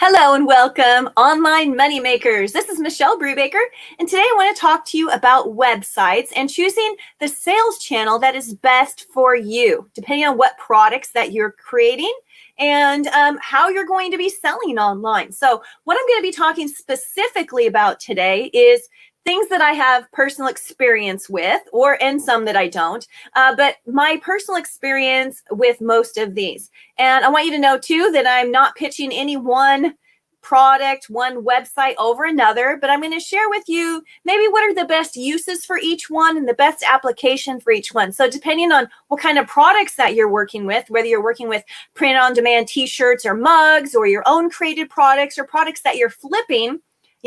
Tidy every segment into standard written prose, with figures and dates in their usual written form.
Hello and welcome, online moneymakers. This is Michelle Brubaker, and today I want to talk to you about websites and choosing the sales channel that is best for you, depending on what products that you're creating and how you're going to be selling online. So what I'm going to be talking specifically about today is things that I have personal experience with, and some that I don't, but my personal experience with most of these. And I want you to know too that I'm not pitching any one product, one website over another, but I'm going to share with you maybe what are the best uses for each one and the best application for each one. So depending on what kind of products that you're working with, whether you're working with print on demand t-shirts or mugs or your own created products or products that you're flipping,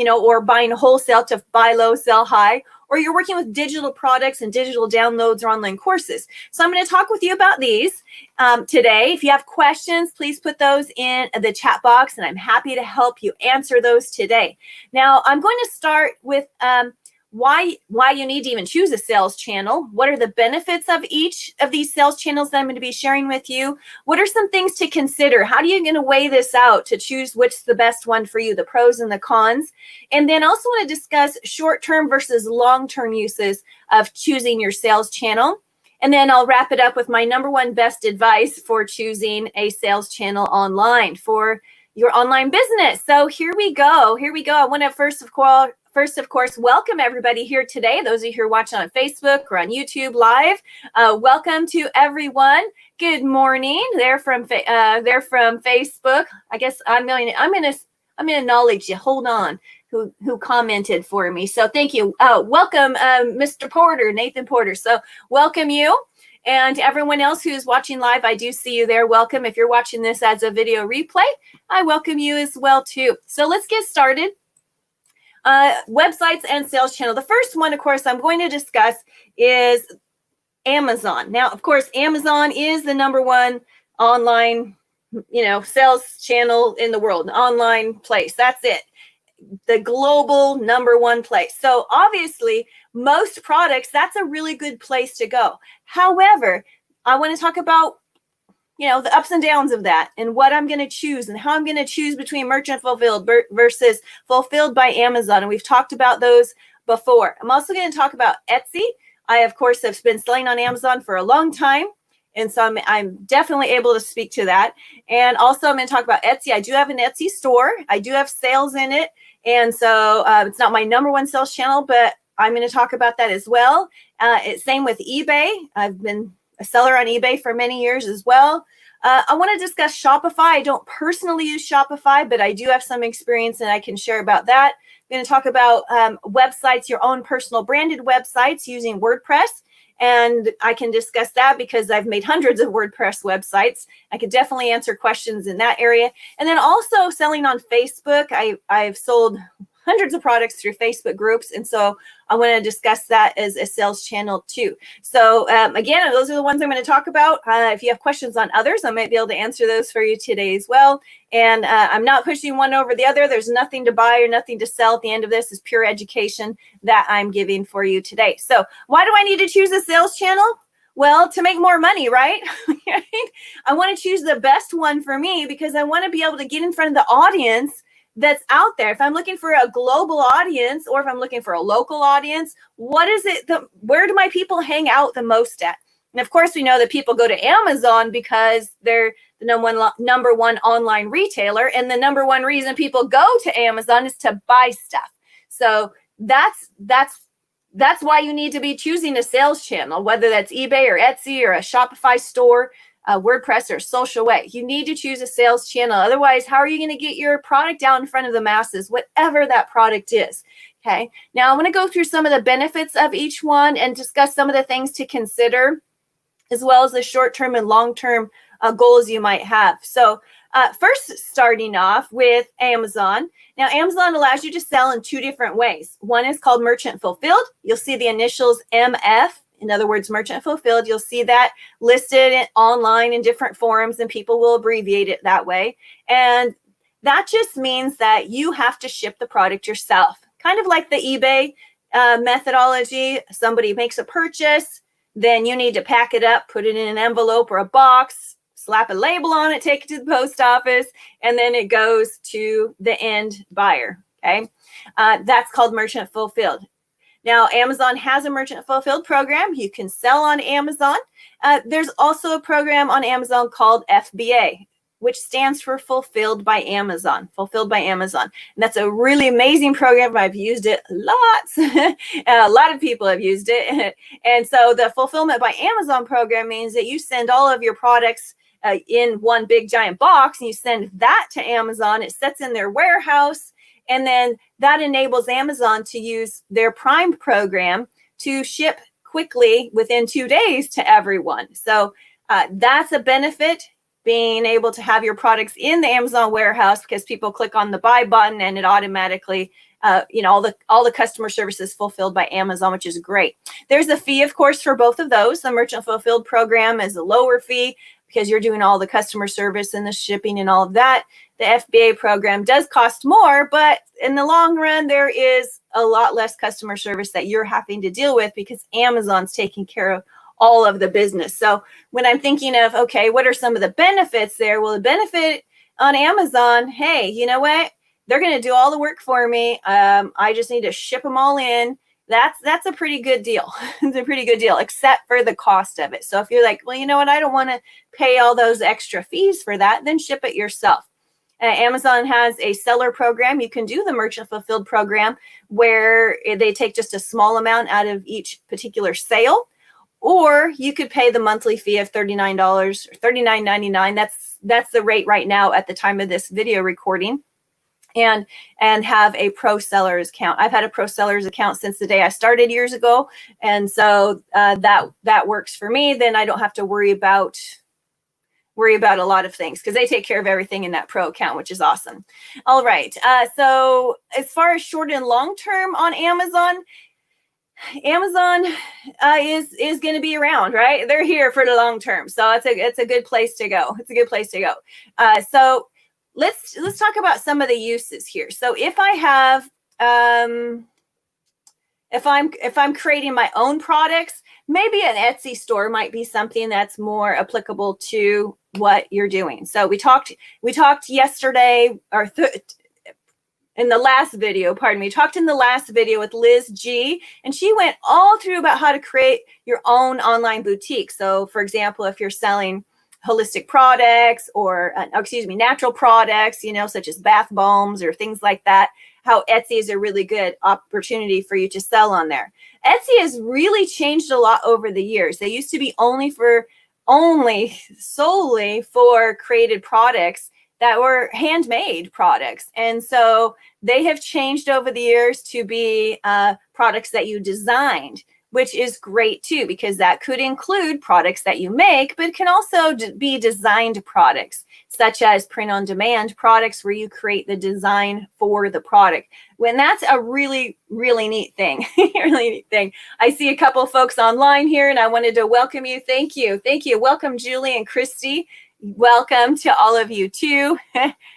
or buying wholesale to buy low, sell high, or you're working with digital products and digital downloads or online courses. So I'm going to talk with you about these today. If you have questions, please put those in the chat box, and I'm happy to help you answer those today. Now, I'm going to start with why you need to even choose a sales channel. What are the benefits of each of these sales channels that I'm going to be sharing with you? What are some things to consider? How are you going to weigh this out to choose which's the best one for you, the pros and the cons? And then also want to discuss short-term versus long-term uses of choosing your sales channel. And then I'll wrap it up with my number one best advice for choosing a sales channel online for your online business. So here we go. I want to first, of course, welcome everybody here today. Those of you who are watching on Facebook or on YouTube live, welcome to everyone. Good morning. They're from Facebook. I guess I'm gonna acknowledge you. Hold on. Who commented for me? So thank you. Welcome, Mr. Porter, Nathan Porter. So welcome you. And everyone else who's watching live, I do see you there. Welcome. If you're watching this as a video replay, I welcome you as well too. So let's get started. Websites and sales channel. The first one, of course, I'm going to discuss is Amazon. Now, of course, Amazon is the number one online, sales channel in the world, an online place. That's it. The global number one place. So obviously, most products, that's a really good place to go. However, I want to talk about the ups and downs of that and what I'm going to choose and how I'm going to choose between merchant fulfilled versus fulfilled by Amazon. And we've talked about those before. I'm also going to talk about Etsy. I, of course, have been selling on Amazon for a long time. And so I'm definitely able to speak to that. And also I'm going to talk about Etsy. I do have an Etsy store. I do have sales in it. And so it's not my number one sales channel, but I'm going to talk about that as well. Same with eBay. I've been a seller on eBay for many years as well. I want to discuss Shopify. I don't personally use Shopify, but I do have some experience and I can share about that. I'm going to talk about websites, your own personal branded websites using WordPress. And I can discuss that because I've made hundreds of WordPress websites. I could definitely answer questions in that area. And then also selling on Facebook. I've sold hundreds of products through Facebook groups. And so I want to discuss that as a sales channel too. So again, those are the ones I'm going to talk about. If you have questions on others, I might be able to answer those for you today as well. And I'm not pushing one over the other. There's nothing to buy or nothing to sell at the end of this. Is pure education that I'm giving for you today. So why do I need to choose a sales channel? Well, to make more money, right? I want to choose the best one for me because I want to be able to get in front of the audience that's out there. If I'm looking for a global audience or if I'm looking for a local audience, where do my people hang out the most at? And of course, we know that people go to Amazon because they're the number one online retailer. And the number one reason people go to Amazon is to buy stuff. So that's why you need to be choosing a sales channel, whether that's eBay or Etsy or a Shopify store, WordPress or Social Way. You need to choose a sales channel. Otherwise, how are you going to get your product out in front of the masses, whatever that product is? Okay. Now, I want to go through some of the benefits of each one and discuss some of the things to consider, as well as the short-term and long-term goals you might have. So first, starting off with Amazon. Now, Amazon allows you to sell in two different ways. One is called merchant fulfilled. You'll see the initials MF. In other words, merchant fulfilled. You'll see that listed online in different forums, and people will abbreviate it that way. And that just means that you have to ship the product yourself. Kind of like the eBay methodology. Somebody makes a purchase, then you need to pack it up, put it in an envelope or a box, slap a label on it, take it to the post office, and then it goes to the end buyer. Okay. That's called merchant fulfilled. Now, Amazon has a merchant fulfilled program. You can sell on Amazon. There's also a program on Amazon called FBA, which stands for Fulfilled by Amazon. Fulfilled by Amazon. And that's a really amazing program. I've used it lots. A lot of people have used it. And so the Fulfillment by Amazon program means that you send all of your products in one big giant box, and you send that to Amazon. It sits in their warehouse. And then that enables Amazon to use their Prime program to ship quickly within 2 days to everyone. So that's a benefit, being able to have your products in the Amazon warehouse, because people click on the buy button and it automatically, all the customer service is fulfilled by Amazon, which is great. There's a fee, of course, for both of those. The Merchant Fulfilled program is a lower fee because you're doing all the customer service and the shipping and all of that. The FBA program does cost more, but in the long run, there is a lot less customer service that you're having to deal with because Amazon's taking care of all of the business. So when I'm thinking of, okay, what are some of the benefits there? Well, the benefit on Amazon, hey, you know what? They're going to do all the work for me. I just need to ship them all in. That's a pretty good deal. It's a pretty good deal, except for the cost of it. So if you're like, well, you know what? I don't want to pay all those extra fees for that, then ship it yourself. Amazon has a seller program. You can do the Merchant Fulfilled program where they take just a small amount out of each particular sale, or you could pay the monthly fee of $39 or $39.99. That's the rate right now at the time of this video recording, and have a pro sellers account. I've had a pro sellers account since the day I started years ago, and so that works for me. Then I don't have to worry about a lot of things because they take care of everything in that pro account, which is awesome. All right. So as far as short and long term on Amazon is going to be around, right? They're here for the long term. So it's a good place to go. It's a good place to go. So let's talk about some of the uses here. So if I have, if I'm creating my own products, maybe an Etsy store might be something that's more applicable to what you're doing. So we talked yesterday, or in the last video, talked in the last video with Liz G, and she went all through about how to create your own online boutique. So for example, if you're selling holistic products or natural products, such as bath bombs or things like that, how Etsy is a really good opportunity for you to sell on there. Etsy has really changed a lot over the years. They used to be solely for created products that were handmade products. And so they have changed over the years to be products that you designed, which is great too, because that could include products that you make, but it can also be designed products, such as print-on-demand products where you create the design for the product. When that's a really, really neat thing, really neat thing. I see a couple of folks online here, and I wanted to welcome you. Thank you. Thank you. Welcome, Julie and Christy. Welcome to all of you too.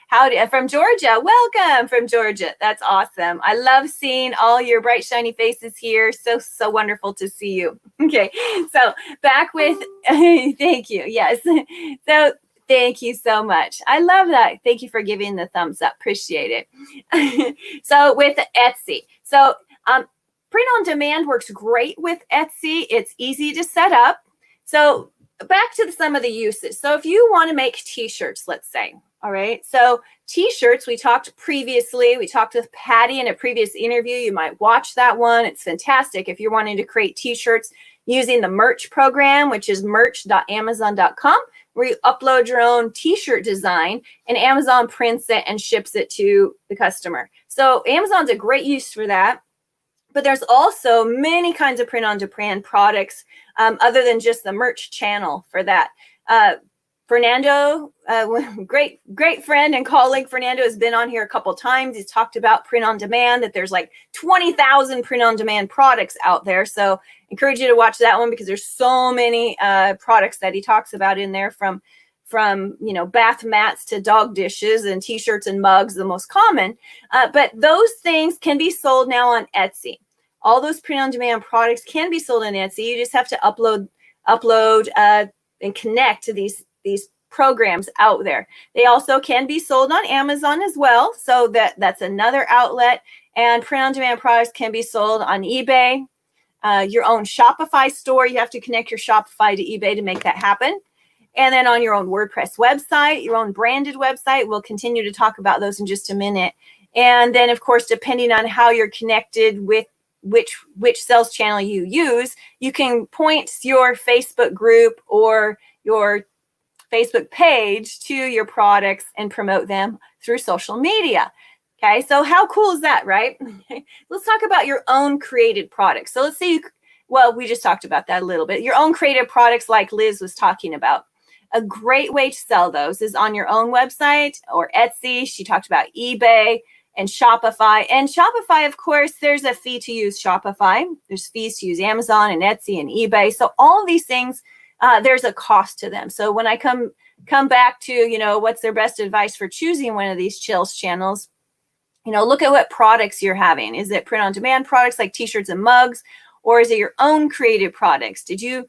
Howdy from Georgia. Welcome from Georgia. That's awesome. I love seeing all your bright, shiny faces here. So wonderful to see you. Okay, so back with, thank you. Yes. So thank you so much. I love that. Thank you for giving the thumbs up. Appreciate it. So with Etsy. So print on demand works great with Etsy. It's easy to set up. So back to some of the uses. So if you want to make t-shirts, let's say, all right. So t-shirts, we talked with Patty in a previous interview. You might watch that one. It's fantastic if you're wanting to create t-shirts using the merch program, which is merch.amazon.com, where you upload your own t-shirt design and Amazon prints it and ships it to the customer. So Amazon's a great use for that. But there's also many kinds of print-on-demand products other than just the merch channel for that. Fernando, great friend and colleague, Fernando has been on here a couple times. He's talked about print-on-demand, that there's like 20,000 print-on-demand products out there. So I encourage you to watch that one because there's so many products that he talks about in there, from bath mats to dog dishes and t-shirts and mugs, the most common. But those things can be sold now on Etsy. All those print-on-demand products can be sold on Etsy. You just have to upload and connect to these programs out there. They also can be sold on Amazon as well. So that's another outlet. And print-on-demand products can be sold on eBay. Your own Shopify store, you have to connect your Shopify to eBay to make that happen. And then on your own WordPress website, your own branded website. We'll continue to talk about those in just a minute. And then, of course, depending on how you're connected with which sales channel you use, you can point your Facebook group or your Facebook page to your products and promote them through social media. Okay, so how cool is that, right? Let's talk about your own created products. So let's say we just talked about that a little bit. Your own created products like Liz was talking about. A great way to sell those is on your own website or Etsy. She talked about eBay and Shopify. And Shopify, of course, there's a fee to use Shopify. There's fees to use Amazon and Etsy and eBay. So all of these things, there's a cost to them. So when I come back to, what's their best advice for choosing one of these sales channels, look at what products you're having. Is it print-on-demand products like t-shirts and mugs? Or is it your own creative products? Did you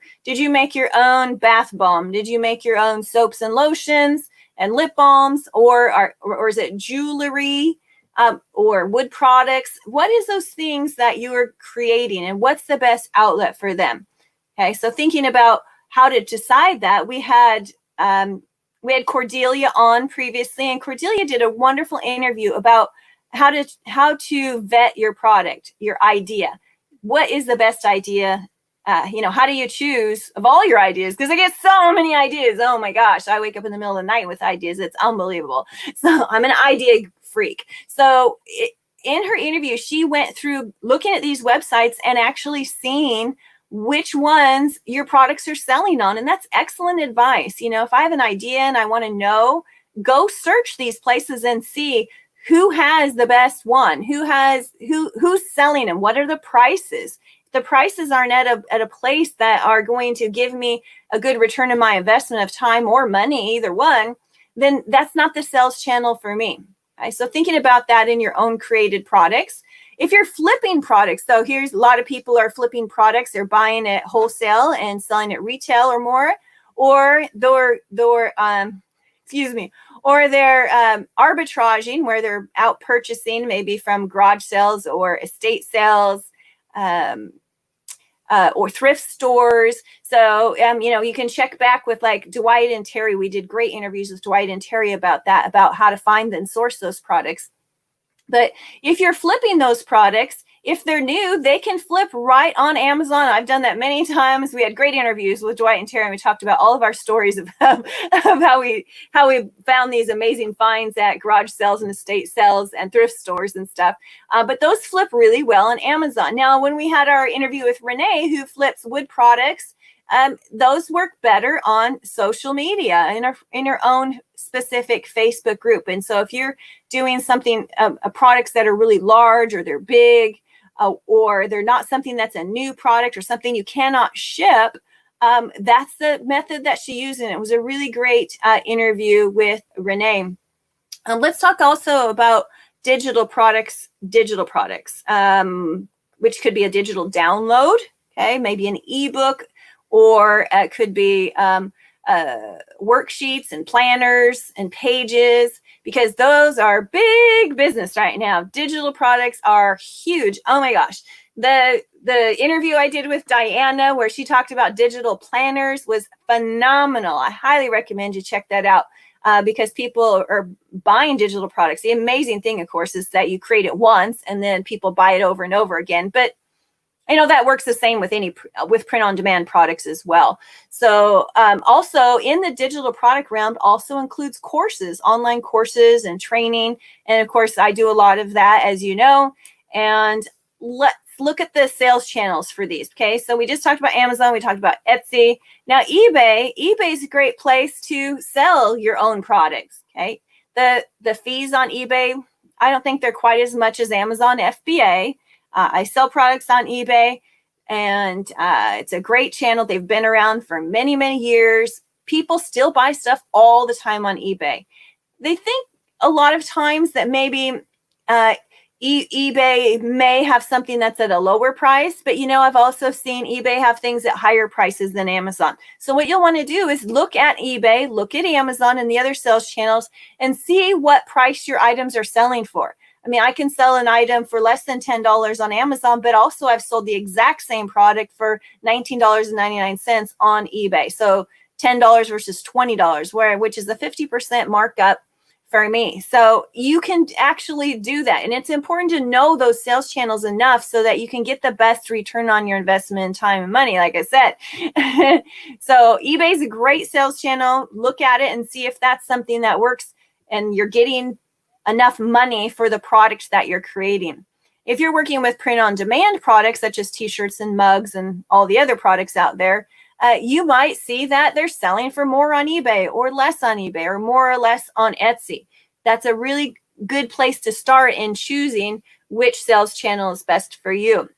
make your own bath bomb? Did you make your own soaps and lotions and lip balms? Or is it jewelry or wood products? What is those things that you are creating and what's the best outlet for them? Okay, so thinking about how to decide that, we had Cordelia on previously, and Cordelia did a wonderful interview about how to vet your product, your idea. What is the best idea? How do you choose of all your ideas? Because I get so many ideas. Oh my gosh, I wake up in the middle of the night with ideas. It's unbelievable. So I'm an idea freak. So in her interview, she went through looking at these websites and actually seeing which ones your products are selling on. And that's excellent advice. If I have an idea and I want to know, go search these places and see who has the best one, who's selling them, what are the prices. If the prices aren't at a place that are going to give me a good return on my investment of time or money, either one, then that's not the sales channel for me. Okay? So thinking about that in your own created products. If you're flipping products, so here's a lot of people are flipping products. They're buying at wholesale and selling at retail or more, or they're arbitraging, where they're out purchasing maybe from garage sales or estate sales or thrift stores. So, you can check back with like Dwight and Terry. We did great interviews with Dwight and Terry about that, about how to find and source those products. But if you're flipping those products, if they're new, they can flip right on Amazon. I've done that many times. We had great interviews with Dwight and Terry, and we talked about all of our stories of how we found these amazing finds at garage sales and estate sales and thrift stores and stuff. But those flip really well on Amazon. Now, when we had our interview with Renee, who flips wood products, those work better on social media in our own specific Facebook group. And so if you're doing something, products that are really large or they're big, or they're not something that's a new product or something you cannot ship, that's the method that she used. And it was a really great interview with Renee. Let's talk also about digital products, which could be a digital download, okay, maybe an ebook, or it could be worksheets and planners and pages, because those are big business right now. Digital products are huge. Oh my gosh. The interview I did with Diana, where she talked about digital planners, was phenomenal. I highly recommend you check that out because people are buying digital products. The amazing thing, of course, is that you create it once and then people buy it over and over again. But that works the same with print-on-demand products as well. So also in the digital product realm also includes courses, online courses and training. And of course, I do a lot of that, as you know. And let's look at the sales channels for these. Okay, so we just talked about Amazon. We talked about Etsy. Now, eBay is a great place to sell your own products. Okay, the fees on eBay, I don't think they're quite as much as Amazon FBA. I sell products on eBay, and it's a great channel. They've been around for many, many years. People still buy stuff all the time on eBay. They think a lot of times that maybe eBay may have something that's at a lower price, but I've also seen eBay have things at higher prices than Amazon. So what you'll want to do is look at eBay, look at Amazon and the other sales channels, and see what price your items are selling for. I mean, I can sell an item for less than $10 on Amazon, but also I've sold the exact same product for $19.99 on eBay. So $10 versus $20, which is a 50% markup for me. So you can actually do that. And it's important to know those sales channels enough so that you can get the best return on your investment in time and money, like I said. So eBay is a great sales channel. Look at it and see if that's something that works and you're getting enough money for the product that you're creating. If you're working with print on demand products, such as t-shirts and mugs and all the other products out there, you might see that they're selling for more on eBay or less on eBay or more or less on Etsy. That's a really good place to start in choosing which sales channel is best for you.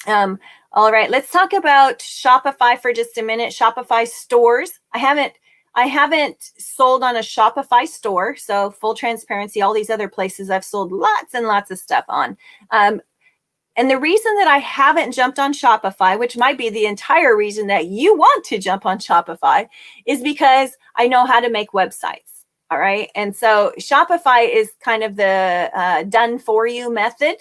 All right, let's talk about Shopify for just a minute. Shopify stores. I haven't sold on a Shopify store, so full transparency, all these other places I've sold lots and lots of stuff on. And the reason that I haven't jumped on Shopify, which might be the entire reason that you want to jump on Shopify, is because I know how to make websites. All right. And so Shopify is kind of the done for you method.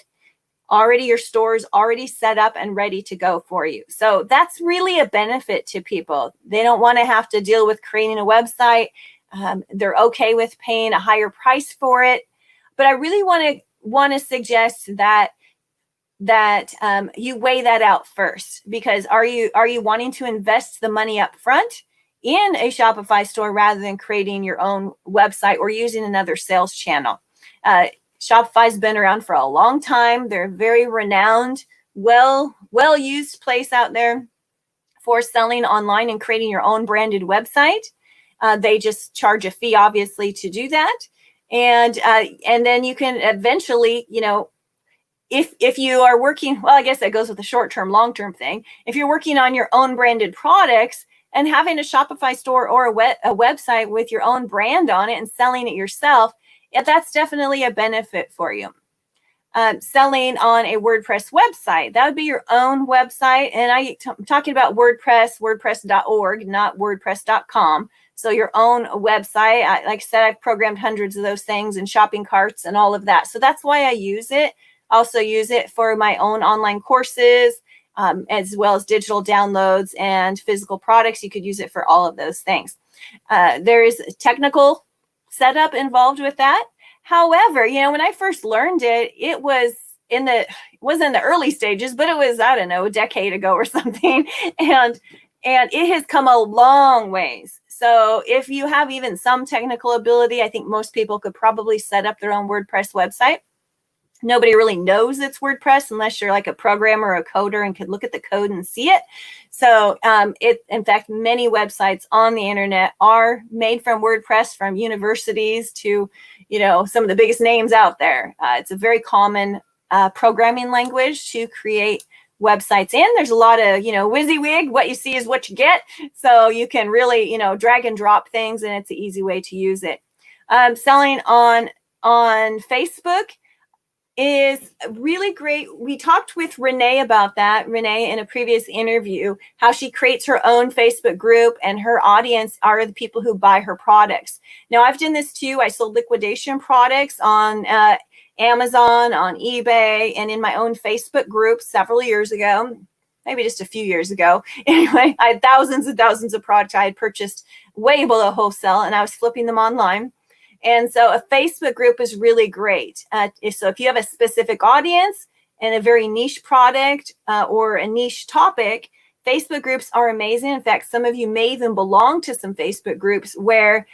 Already your store is already set up and ready to go for you. So that's really a benefit to people. They don't want to have to deal with creating a website. They're okay with paying a higher price for it. But I really want to suggest that you weigh that out first, because are you wanting to invest the money up front in a Shopify store rather than creating your own website or using another sales channel? Shopify's been around for a long time. They're a very renowned, well-used place out there for selling online and creating your own branded website. They just charge a fee, obviously, to do that. And then you can eventually, if you are working, well, I guess that goes with the short-term, long-term thing. If you're working on your own branded products and having a Shopify store or a website with your own brand on it and selling it yourself, that's definitely a benefit for you. Selling on a WordPress website, that would be your own website. And I'm talking about WordPress, wordpress.org, not wordpress.com. So your own website. Like I said, I've programmed hundreds of those things and shopping carts and all of that. So that's why I use it. Also use it for my own online courses, as well as digital downloads and physical products. You could use it for all of those things. There is a technical setup involved with that. However, when I first learned it, it wasn't in the early stages, but it was, I don't know, a decade ago or something. And it has come a long ways. So if you have even some technical ability, I think most people could probably set up their own WordPress website. Nobody really knows it's WordPress unless you're like a programmer or a coder and could look at the code and see it. So in fact, many websites on the internet are made from WordPress, from universities to, some of the biggest names out there. It's a very common programming language to create websites in. There's a lot of, WYSIWYG, what you see is what you get. So you can really, drag and drop things, and it's an easy way to use it. Selling on Facebook is really great. We talked with Renee about that, Renee, in a previous interview, how she creates her own Facebook group and her audience are the people who buy her products. Now, I've done this too. I sold liquidation products on Amazon, on eBay, and in my own Facebook group several years ago, maybe just a few years ago. Anyway, I had thousands and thousands of products I had purchased way below wholesale, and I was flipping them online. And so a Facebook group is really great. So if you have a specific audience and a very niche product or a niche topic, Facebook groups are amazing. In fact, some of you may even belong to some Facebook groups where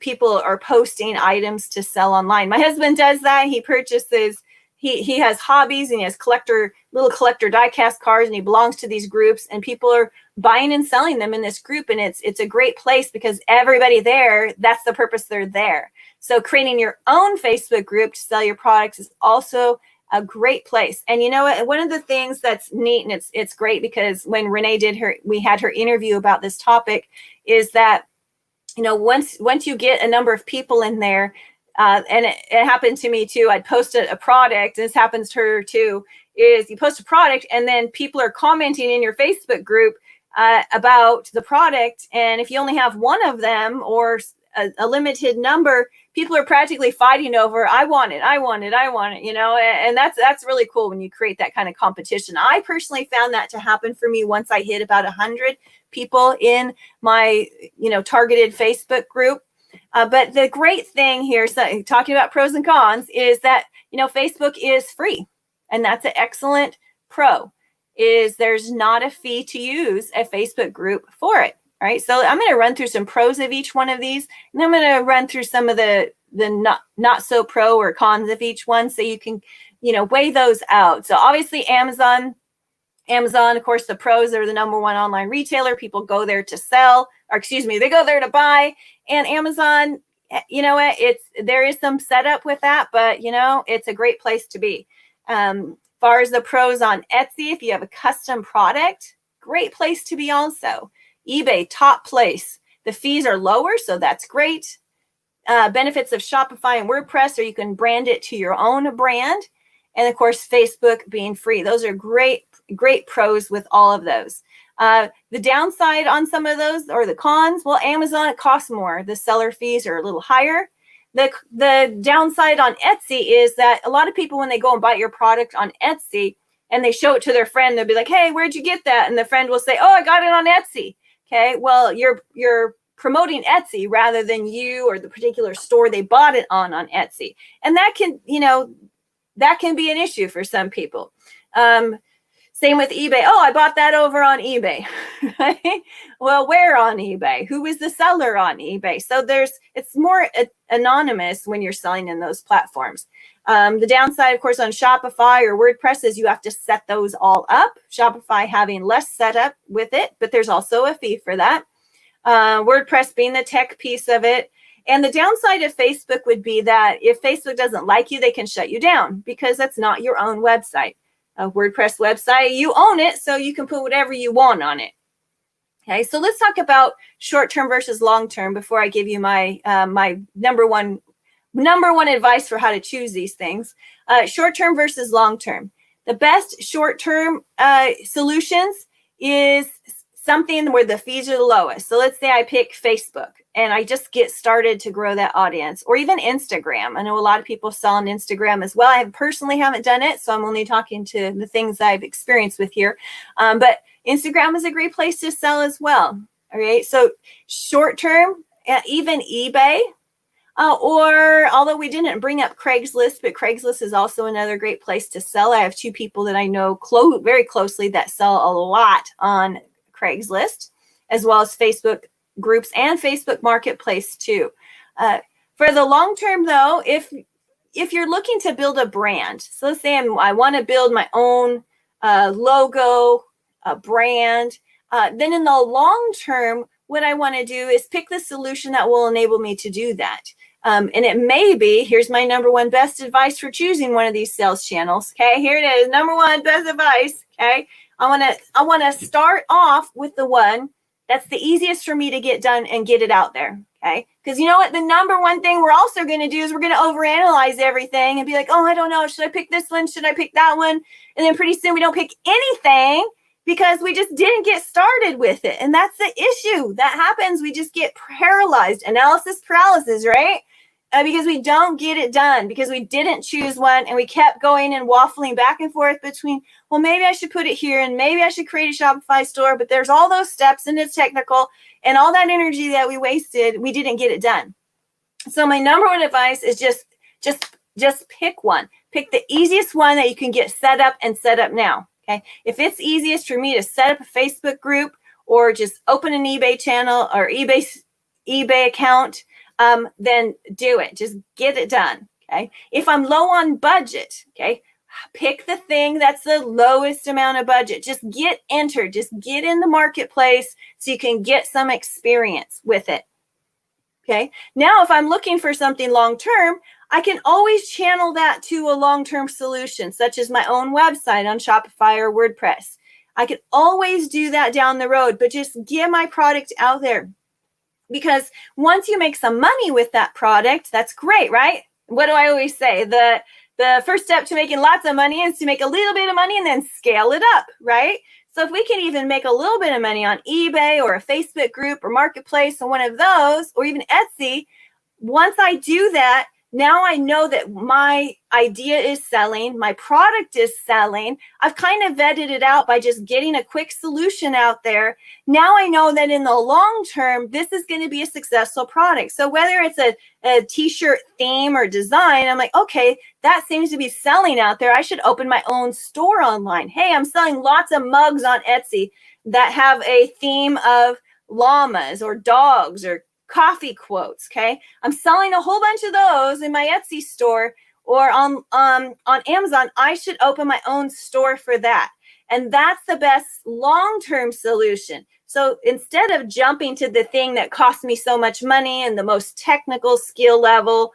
people are posting items to sell online. My husband does that. He purchases, he has hobbies and he has little collector die-cast cars, and he belongs to these groups, and people are buying and selling them in this group. And it's a great place because everybody there, that's the purpose they're there. So creating your own Facebook group to sell your products is also a great place. And you know what? One of the things that's neat, and it's great because when Renee we had her interview about this topic, is that, once you get a number of people in there, And it happened to me too. I'd posted a product, and this happens to her too, is you post a product and then people are commenting in your Facebook group about the product. And if you only have one of them or a limited number, people are practically fighting over, I want it, and that's really cool when you create that kind of competition. I personally found that to happen for me once I hit about 100 people in my, targeted Facebook group. But the great thing here, so talking about pros and cons, is that, Facebook is free. And that's an excellent pro, is there's not a fee to use a Facebook group for it. Right. So I'm going to run through some pros of each one of these, and I'm going to run through some of the not so pro or cons of each one, so you can, weigh those out. So obviously Amazon, of course, the pros are the number one online retailer. People go there to sell, or they go there to buy. And Amazon, there is some setup with that, but it's a great place to be. Far as the pros on Etsy, if you have a custom product, great place to be also. eBay, top place. The fees are lower, so that's great. Benefits of Shopify and WordPress, or you can brand it to your own brand. And of course, Facebook being free. Those are great pros with all of those. The downside on some of those, or the cons, well, Amazon, it costs more. The seller fees are a little higher. The downside on Etsy is that a lot of people, when they go and buy your product on Etsy and they show it to their friend, they'll be like, hey, where'd you get that? And the friend will say, oh, I got it on Etsy. Okay, well, you're promoting Etsy rather than you or the particular store they bought it on Etsy. And that can, that can be an issue for some people. Same with eBay. Oh, I bought that over on eBay. Well, where on eBay? Who is the seller on eBay? So it's more anonymous when you're selling in those platforms. The downside, of course, on Shopify or WordPress is you have to set those all up. Shopify having less setup with it, but there's also a fee for that. WordPress being the tech piece of it. And the downside of Facebook would be that if Facebook doesn't like you, they can shut you down because that's not your own website. A WordPress website, you own it, so you can put whatever you want on it. Okay, so let's talk about short-term versus long-term before I give you my my number one advice for how to choose these things. Short-term versus long-term. The best short-term solutions is something where the fees are the lowest. So let's say I pick Facebook and I just get started to grow that audience, or even Instagram. I know a lot of people sell on Instagram as well. I personally haven't done it, so I'm only talking to the things I've experienced with here. But Instagram is a great place to sell as well. All right, so short term, even eBay, or although we didn't bring up Craigslist, but Craigslist is also another great place to sell. I have two people that I know very closely that sell a lot on Craigslist, as well as Facebook groups and Facebook Marketplace too. For the long term though, if you're looking to build a brand, so let's say I want to build my own logo, brand, then in the long term, what I want to do is pick the solution that will enable me to do that. And it may be, here's my number one best advice for choosing one of these sales channels. Okay, here it is, number one best advice. Okay, I want to start off with the one that's the easiest for me to get done and get it out there. Okay, because you know what, the number one thing we're also going to do is we're going to overanalyze everything and be like, oh, I don't know, should I pick this one? Should I pick that one? And then pretty soon we don't pick anything because we just didn't get started with it. And that's the issue that happens. We just get paralyzed, analysis paralysis, right? Because we don't get it done, because we didn't choose one and we kept going and waffling back and forth between, well, maybe I should put it here and maybe I should create a Shopify store, but there's all those steps and it's technical and all that energy that we wasted, we didn't get it done. So my number one advice is just pick one. Pick the easiest one that you can get set up and set up now. Okay. If it's easiest for me to set up a Facebook group or just open an eBay channel or eBay account, then do it. Just get it done. Okay. If I'm low on budget, okay, pick the thing that's the lowest amount of budget. Just get entered. Just get in the marketplace so you can get some experience with it. Okay. Now, if I'm looking for something long-term, I can always channel that to a long-term solution, such as my own website on Shopify or WordPress. I can always do that down the road, but just get my product out there. because once you make some money with that product, that's great, right? What do I always say? The first step to making lots of money is to make a little bit of money and then scale it up, right? So if we can even make a little bit of money on eBay or a Facebook group or marketplace or one of those, or even Etsy, once I do that, now I know that my idea is selling, my product is selling. I've kind of vetted it out by just getting a quick solution out there. Now I know that in the long term, this is going to be a successful product. So whether it's a t-shirt theme or design, I'm like, okay, that seems to be selling out there. I should open my own store online. Hey, I'm selling lots of mugs on Etsy that have a theme of llamas or dogs or coffee quotes. Okay, I'm selling a whole bunch of those in my Etsy store or on Amazon. I should open my own store for that, and that's the best long-term solution. So instead of jumping to the thing that cost me so much money and the most technical skill level,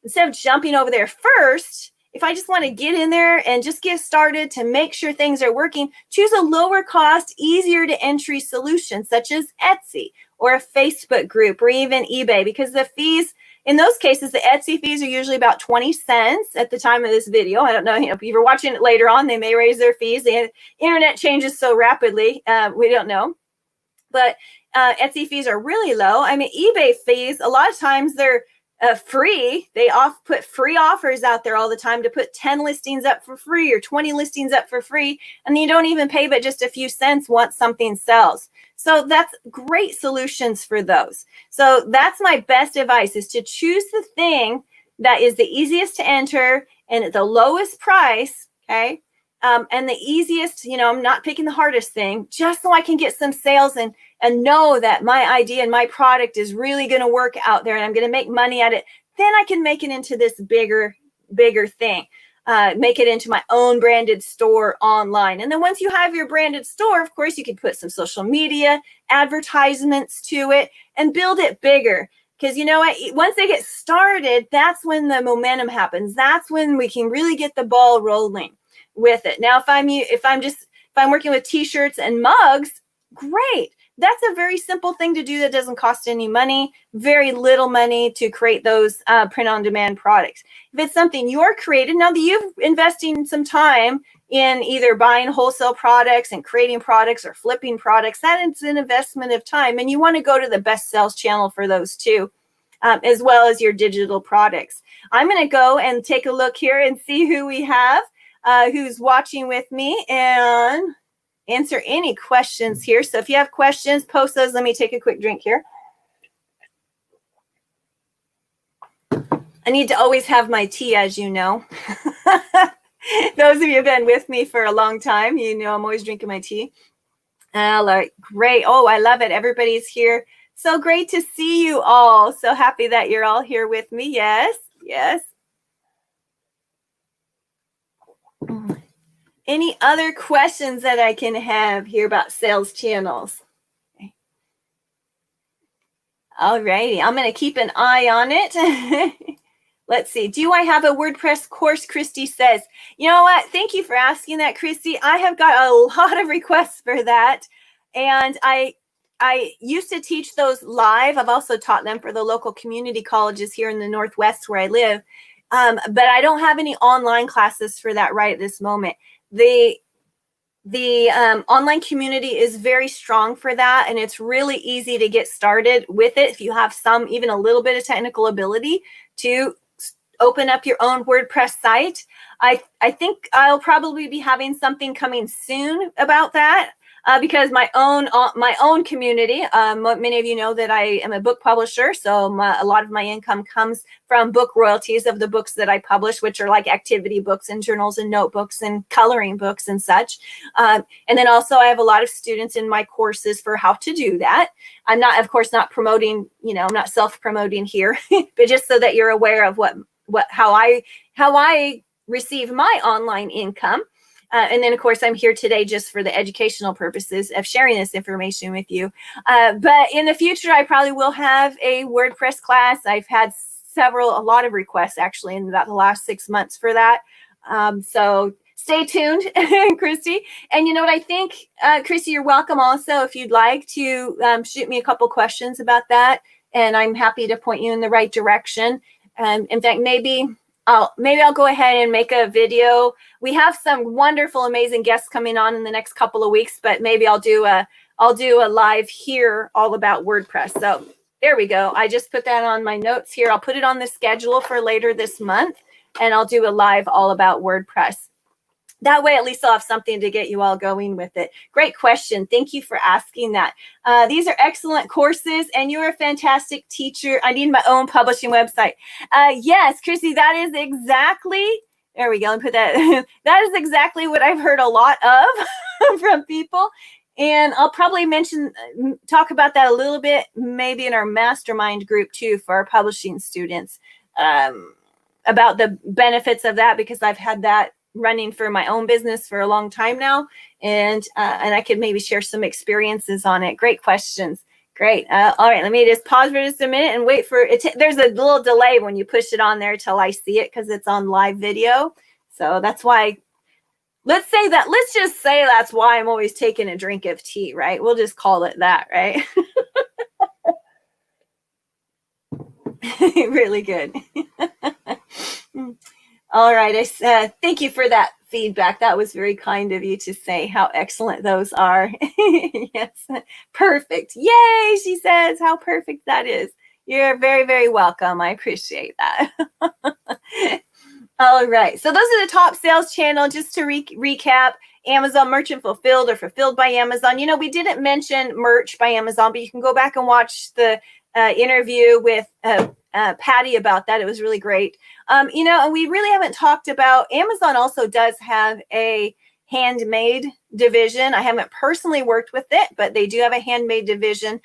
instead of jumping over there first, if I just want to get in there and just get started to make sure things are working, choose a lower cost, easier to entry solution such as Etsy or a Facebook group or even eBay, because the fees in those cases, the Etsy fees are usually about 20 cents at the time of this video. I don't know, if you're watching it later on, they may raise their fees. The internet changes so rapidly, we don't know. But Etsy fees are really low. I mean, eBay fees, a lot of times they're free. They put free offers out there all the time to put 10 listings up for free or 20 listings up for free. And you don't even pay but just a few cents once something sells. So that's great solutions for those. So that's my best advice, is to choose the thing that is the easiest to enter and at the lowest price, okay? And the easiest, I'm not picking the hardest thing, just so I can get some sales and know that my idea and my product is really going to work out there and I'm going to make money at it. Then I can make it into this bigger thing. Make it into my own branded store online. And then once you have your branded store, of course, you can put some social media advertisements to it and build it bigger. Because you know what, once they get started, that's when the momentum happens. That's when we can really get the ball rolling with it. Now, if I'm working with t-shirts and mugs, great. That's a very simple thing to do that doesn't cost any money, very little money to create those print-on-demand products. If it's something you're creating, now that you're investing some time in either buying wholesale products and creating products or flipping products, that is an investment of time, and you want to go to the best sales channel for those too, as well as your digital products. I'm going to go and take a look here and see who we have, who's watching with me, and answer any questions here. So if you have questions, post those. Let me take a quick drink here. I need to always have my tea, as you know. Those of you who have been with me for a long time, you know I'm always drinking my tea. Great. Oh, I love it. Everybody's here. So great to see you all. So happy that you're all here with me. Yes, yes. Any other questions that I can have here about sales channels? Okay. All righty. I'm going to keep an eye on it. Let's see. Do I have a WordPress course? Christy says. You know what? Thank you for asking that, Christy. I have got a lot of requests for that. And I used to teach those live. I've also taught them for the local community colleges here in the Northwest where I live. But I don't have any online classes for that right at this moment. The online community is very strong for that, and it's really easy to get started with it if you have even a little bit of technical ability to open up your own WordPress site. I think I'll probably be having something coming soon about that. Because my own community, many of you know that I am a book publisher, so a lot of my income comes from book royalties of the books that I publish, which are like activity books and journals and notebooks and coloring books and such. And then also I have a lot of students in my courses for how to do that. I'm not, of course, not promoting, I'm not self-promoting here, but just so that you're aware of how I receive my online income. And then, of course, I'm here today just for the educational purposes of sharing this information with you. But in the future, I probably will have a WordPress class. I've had a lot of requests, actually, in about the last 6 months for that. So stay tuned, Christy. And you know what I think, Christy, you're welcome also if you'd like to shoot me a couple questions about that, and I'm happy to point you in the right direction. In fact, maybe I'll go ahead and make a video. We have some wonderful, amazing guests coming on in the next couple of weeks, but maybe I'll do a live here all about WordPress. So there we go. I just put that on my notes here. I'll put it on the schedule for later this month, and I'll do a live all about WordPress. That way, at least I'll have something to get you all going with it. Great question. Thank you for asking that. These are excellent courses, and you're a fantastic teacher. I need my own publishing website. Yes, Chrissy, that is exactly, there we go. Let me put that. That is exactly what I've heard a lot of from people. And I'll probably talk about that a little bit, maybe in our mastermind group too, for our publishing students, about the benefits of that, because I've had that running for my own business for a long time now, and I could maybe share some experiences on it. Great questions. Great. All right, let me just pause for just a minute and wait for it. There's a little delay when you push it on there till I see it, because it's on live video. So that's why. Let's just say that's why I'm always taking a drink of tea, right? We'll just call it that, right? Really good. All right. Thank you for that feedback. That was very kind of you to say how excellent those are. Yes. Perfect. Yay, she says. How perfect that is. You're very, very welcome. I appreciate that. All right. So those are the top sales channel. Just to recap, Amazon Merchant Fulfilled or Fulfilled by Amazon. You know, we didn't mention Merch by Amazon, but you can go back and watch the interview with Patty about that. It was really great. You know, and we really haven't talked about, Amazon also does have a handmade division. I haven't personally worked with it, but they do have a handmade division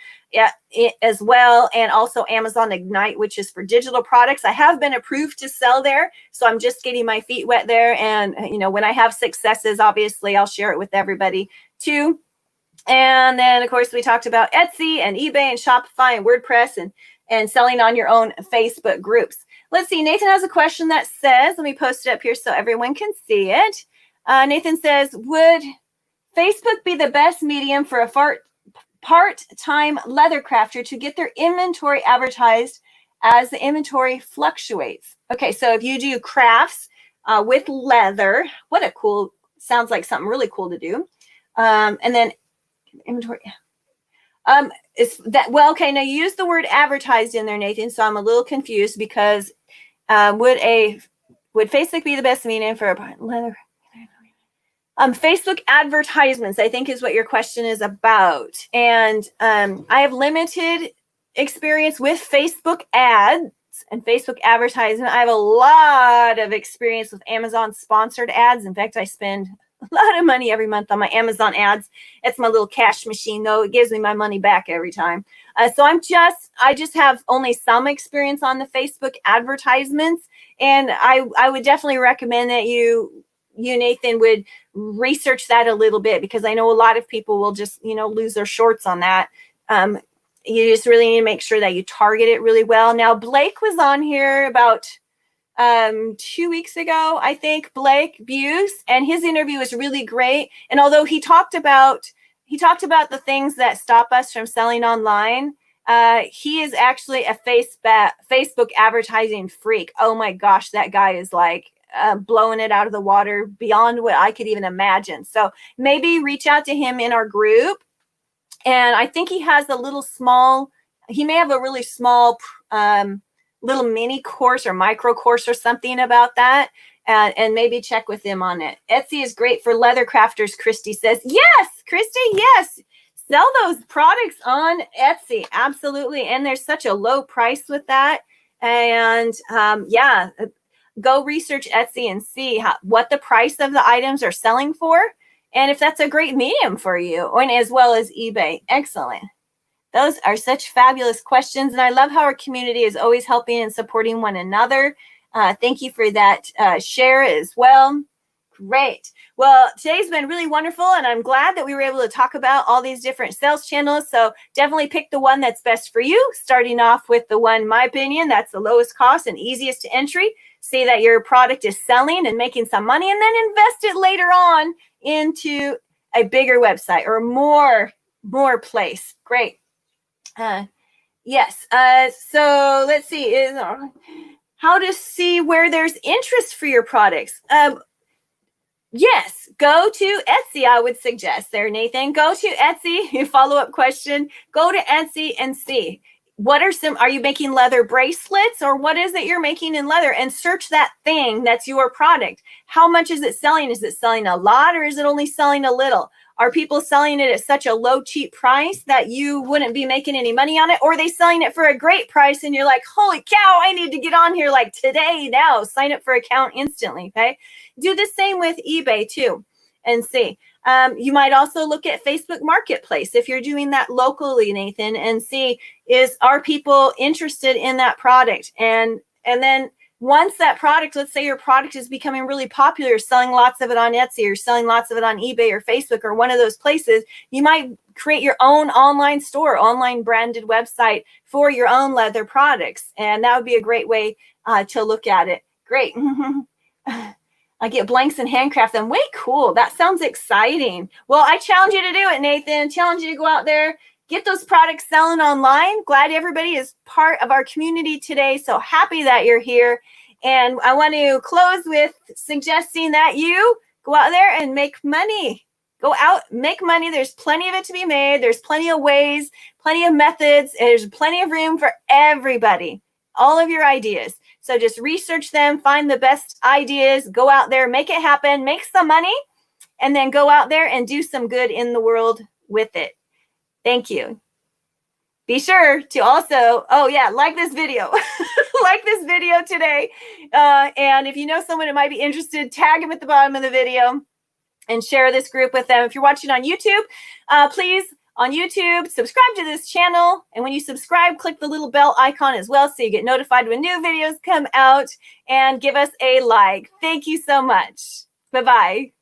as well. And also Amazon Ignite, which is for digital products. I have been approved to sell there, so I'm just getting my feet wet there. And, you know, when I have successes, obviously I'll share it with everybody too. And then, of course, we talked about Etsy and eBay and Shopify and WordPress and selling on your own Facebook groups. Let's see. Nathan has a question that says, let me post it up here so everyone can see it. Nathan says, would Facebook be the best medium for a part-time leather crafter to get their inventory advertised as the inventory fluctuates? Okay, so if you do crafts with leather, sounds like something really cool to do. And then inventory. Okay, now you use the word advertised in there, Nathan, so I'm a little confused, because would Facebook be the best medium for a leather? Facebook advertisements, I think, is what your question is about. And I have limited experience with Facebook ads and Facebook advertisement. I have a lot of experience with Amazon sponsored ads. In fact, I spend a lot of money every month on my Amazon ads. It's my little cash machine, though. It gives me my money back every time. So I just have only some experience on the Facebook advertisements. And I would definitely recommend that you, Nathan, would research that a little bit, because I know a lot of people will just, lose their shorts on that. You just really need to make sure that you target it really well. Now, Blake was on here about 2 weeks ago, I think, Blake Buse, and his interview was really great. And although he talked about the things that stop us from selling online, he is actually a Facebook advertising freak. Oh my gosh, that guy is like blowing it out of the water beyond what I could even imagine. So maybe reach out to him in our group. And I think he has he may have a really small little mini course or micro course or something about that. And maybe check with him on it. Etsy is great for leather crafters, Christy says. Yes, Christy, yes. Sell those products on Etsy. Absolutely. And there's such a low price with that. And go research Etsy and see what the price of the items are selling for, and if that's a great medium for you, and as well as eBay. Excellent. Those are such fabulous questions, and I love how our community is always helping and supporting one another. Thank you for that share as well. Great. Well, today's been really wonderful, and I'm glad that we were able to talk about all these different sales channels. So definitely pick the one that's best for you, starting off with the one, in my opinion, that's the lowest cost and easiest to entry. See that your product is selling and making some money, and then invest it later on into a bigger website or more place. Great. Yes. So let's see. How to see where there's interest for your products. Yes, go to Etsy, I would suggest there, Nathan. Go to Etsy, follow-up question. Go to Etsy and see. Are you making leather bracelets, or what is it you're making in leather? And search that thing that's your product. How much is it selling? Is it selling a lot, or is it only selling a little? Are people selling it at such a low, cheap price that you wouldn't be making any money on it? Or are they selling it for a great price and you're like, holy cow, I need to get on here like today, now. Sign up for an account instantly, okay? Do the same with eBay too and see. You might also look at Facebook Marketplace if you're doing that locally, Nathan, and see, are people interested in that product? And then once that product, let's say your product is becoming really popular, you're selling lots of it on Etsy, or selling lots of it on eBay or Facebook or one of those places, you might create your own online store, online branded website for your own leather products. And that would be a great way to look at it. Great. I get blanks and handcraft them. Way cool. That sounds exciting. Well, I challenge you to do it, Nathan. Challenge you to go out there, get those products selling online. Glad everybody is part of our community today. So happy that you're here. And I want to close with suggesting that you go out there and make money. Go out, make money. There's plenty of it to be made. There's plenty of ways, plenty of methods. There's plenty of room for everybody. All of your ideas. So just research them, find the best ideas, go out there, make it happen, make some money, and then go out there and do some good in the world with it. Thank you. Be sure to also, like this video. Like this video today. And if you know someone that might be interested, tag them at the bottom of the video and share this group with them. If you're watching on YouTube, please, on YouTube, subscribe to this channel. And when you subscribe, click the little bell icon as well so you get notified when new videos come out, and give us a like. Thank you so much. Bye-bye.